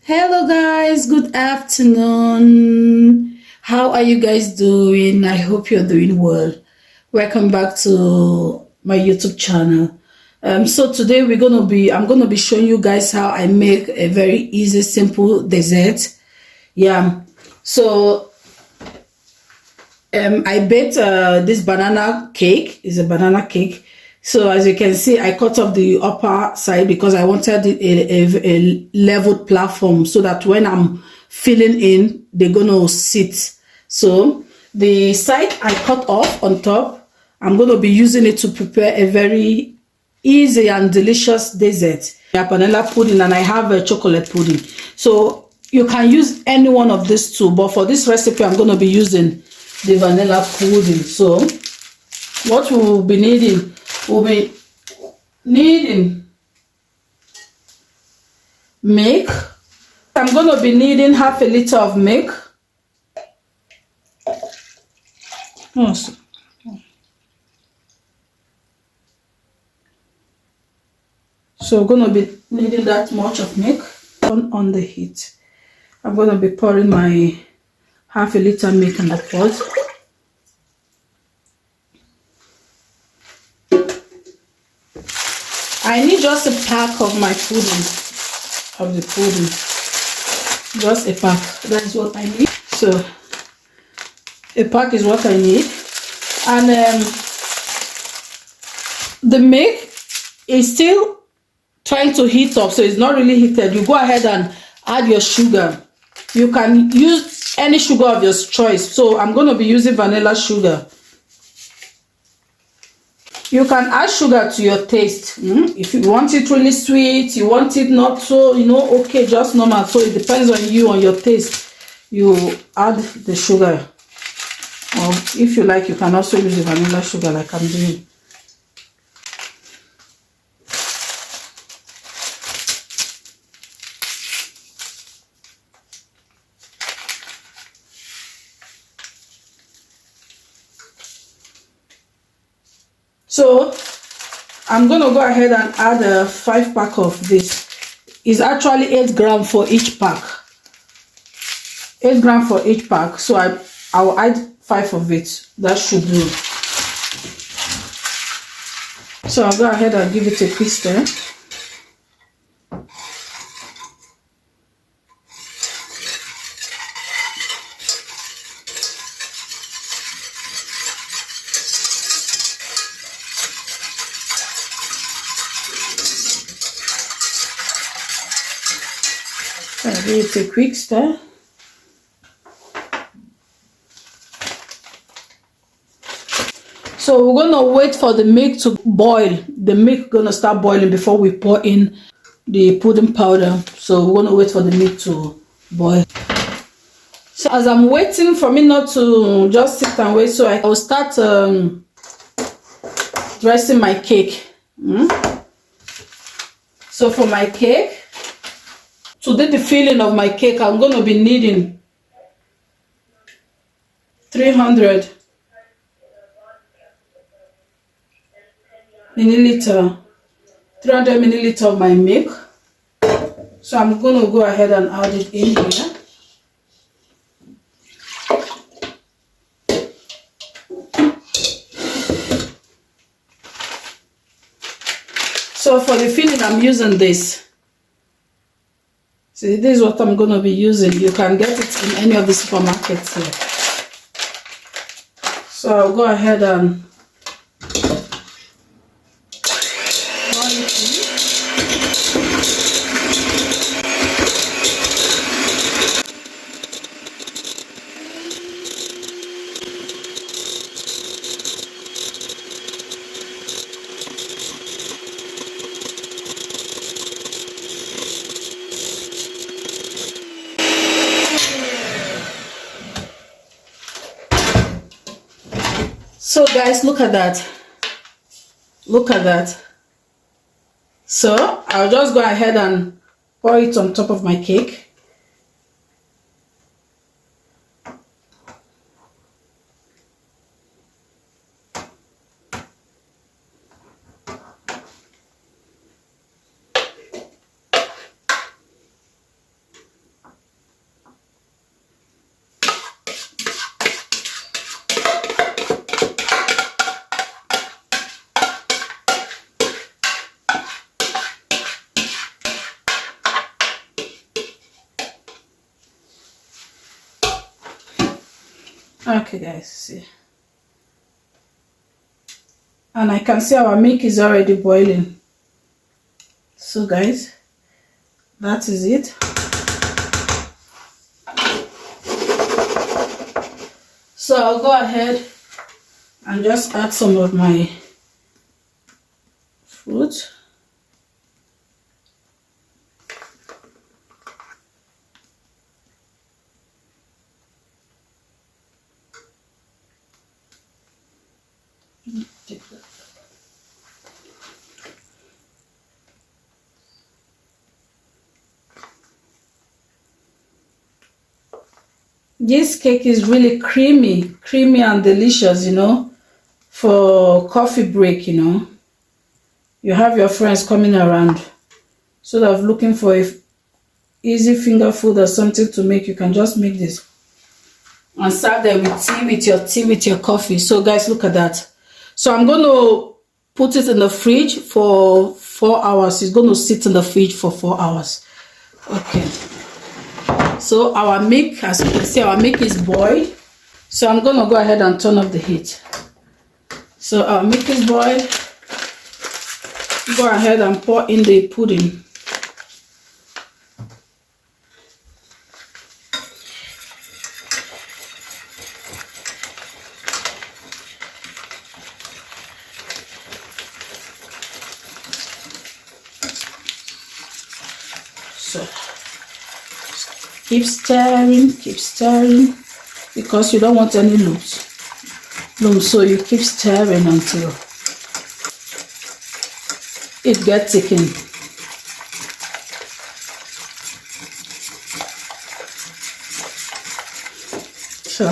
Hello guys, good afternoon. How are you guys doing? I hope you're doing well. Welcome back to my YouTube channel. So today I'm gonna be showing you guys how I make a very easy, simple dessert. Yeah. So I baked this banana cake. It's a banana cake. So as you can see, I cut off the upper side because I wanted a leveled platform so that when I'm filling in, they're gonna sit. So the side I cut off on top, I'm gonna be using it to prepare a very easy and delicious dessert. I have vanilla pudding and I have a chocolate pudding. So you can use any one of these two, but for this recipe, I'm gonna be using the vanilla pudding. So what we will be needing, milk. I'm going to be needing half a liter of milk. So we're going to be needing that much of milk. On the heat, I'm going to be pouring my half a liter milk in the pot. I need just a pack of my pudding, just a pack. That's what I need. So a pack is what I need. And the milk is still trying to heat up, so it's not really heated. You go ahead and add your sugar. You can use any sugar of your choice. So I'm going to be using vanilla sugar. You can add sugar to your taste. If you want it really sweet, you want it not so, okay, just normal. So it depends on you, on your taste. You add the sugar. Or if you like, you can also use the vanilla sugar like I'm doing. So I'm going to go ahead and add a 5 pack of this. It's actually 8 grams for each pack. 8 grams for each pack. So I'll add 5 of it. That should do. So I'll go ahead and give it a quick stir. I'll give it a quick stir. So we're going to wait for the milk to boil. The milk going to start boiling before we pour in the pudding powder. So we're going to wait for the milk to boil. So as I'm waiting for me not to just sit and wait, so I will start dressing my cake. So for my cake, to do the filling of my cake, I'm going to be needing 300 milliliter of my milk. So I'm going to go ahead and add it in here. So for the filling, I'm using this. See, this is what I'm going to be using. You can get it in any of the supermarkets here. So I'll go ahead and pour it in. So guys, look at that. Look at that. So I'll just go ahead and pour it on top of my cake. Okay guys, see, and I can see our milk is already boiling. So guys, that is it. So I'll go ahead and just add some of my fruit. Take that. This cake is really creamy and delicious, you know, for coffee break, you know. You have your friends coming around, sort of looking for a easy finger food or something to make. You can just make this and serve them with your coffee. So guys, look at that. So I'm going to put it in the fridge for 4 hours. It's going to sit in the fridge for 4 hours. Okay. So our milk, as you can see, our milk is boiled. So I'm going to go ahead and turn off the heat. So our milk is boiled. Go ahead and pour in the pudding. So keep stirring, because you don't want any lumps. So you keep stirring until it gets thickened. So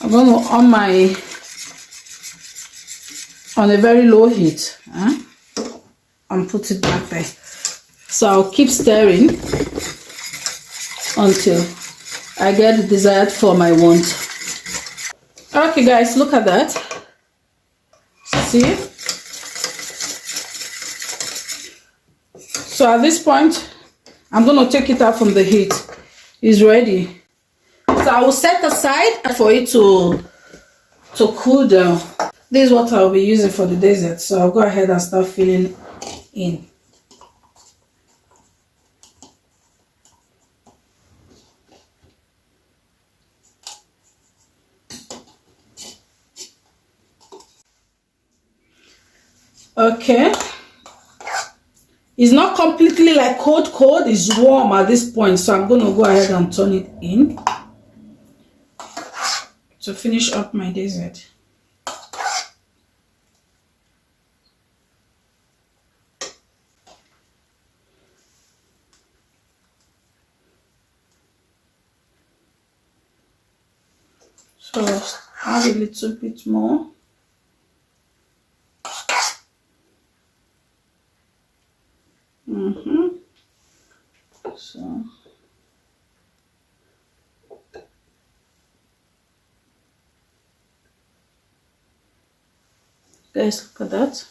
I'm going to on a very low heat, and put it back there. So I'll keep stirring until I get the desired form I want. Okay guys, look at that. See? So at this point, I'm going to take it out from the heat. It's ready. So I will set aside for it to cool down. This is what I'll be using for the dessert. So I'll go ahead and start filling in. Okay, it's not completely like cold, it's warm at this point, so I'm going to go ahead and turn it in to finish up my dessert. So add a little bit more. So guys, look at that.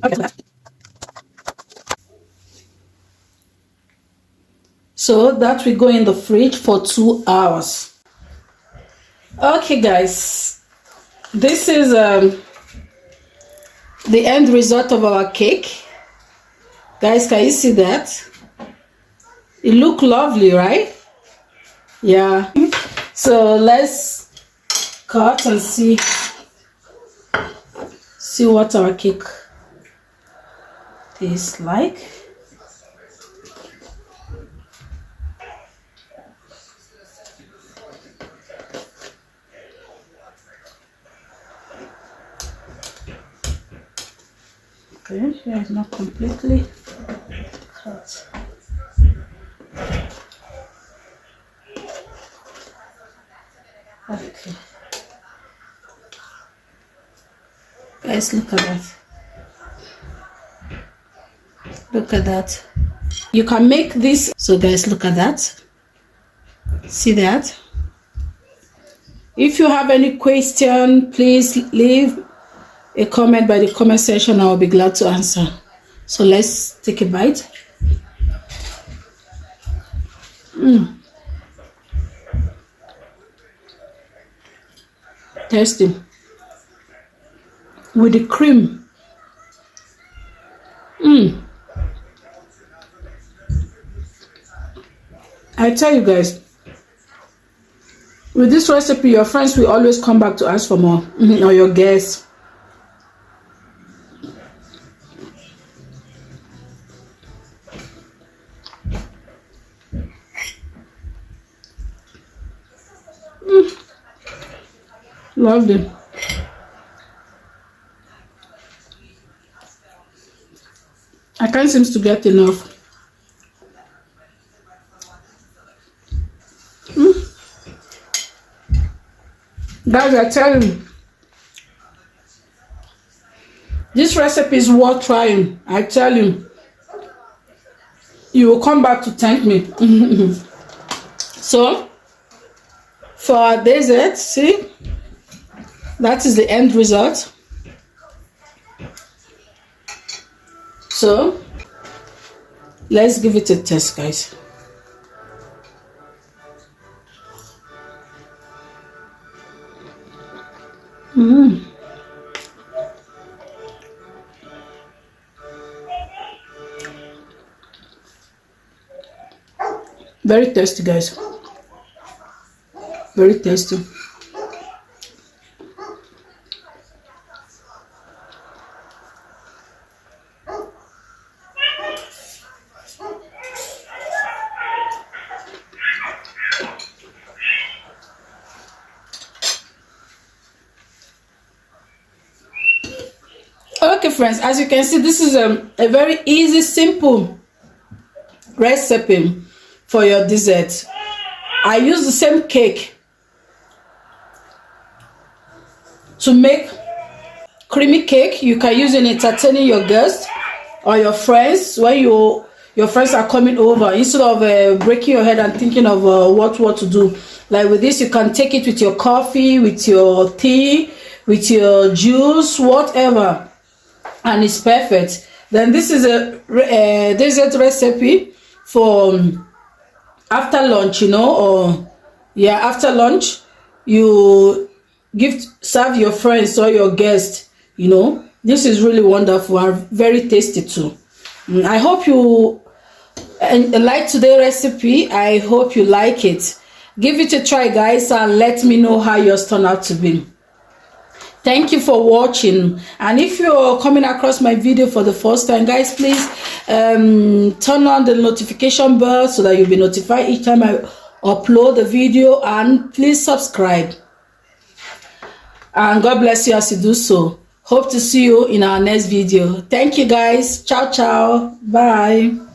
Okay. So that will go in the fridge for 2 hours. Okay guys, this is the end result of our cake. Guys, can you see that? It looks lovely, right? Yeah. So let's cut and see what our cake tastes like. Okay, here it's not completely cut. Okay. Guys, look at that. Look at that. You can make this. So guys, look at that. See that? If you have any question, please leave a comment by the comment section. I will be glad to answer. So let's take a bite. Tasty. With the cream. I tell you guys, with this recipe, your friends will always come back to ask for more, or your guests. Lovely. I can't seem to get enough. Guys, I tell you, this recipe is worth trying. I tell you, you will come back to thank me. So, for our dessert, see, that is the end result. So, let's give it a taste, guys. Very tasty, guys. Very tasty. Okay, friends, as you can see, this is a very easy, simple recipe for your dessert. I use the same cake to make creamy cake. You can use in entertaining your guests or your friends when your friends are coming over. Instead of breaking your head and thinking of what to do, like with this, you can take it with your coffee, with your tea, with your juice, whatever, and it's perfect. Then this is a dessert recipe for after lunch, or after lunch, you serve your friends or your guests. This is really wonderful and very tasty too. I hope you like today's recipe. I hope you like it. Give it a try, guys, and let me know how yours turned out to be. Thank you for watching, and if you're coming across my video for the first time, guys, please turn on the notification bell so that you'll be notified each time I upload the video, and please subscribe, and God bless you as you do so. Hope to see you in our next video. Thank you, guys. Ciao, ciao. Bye.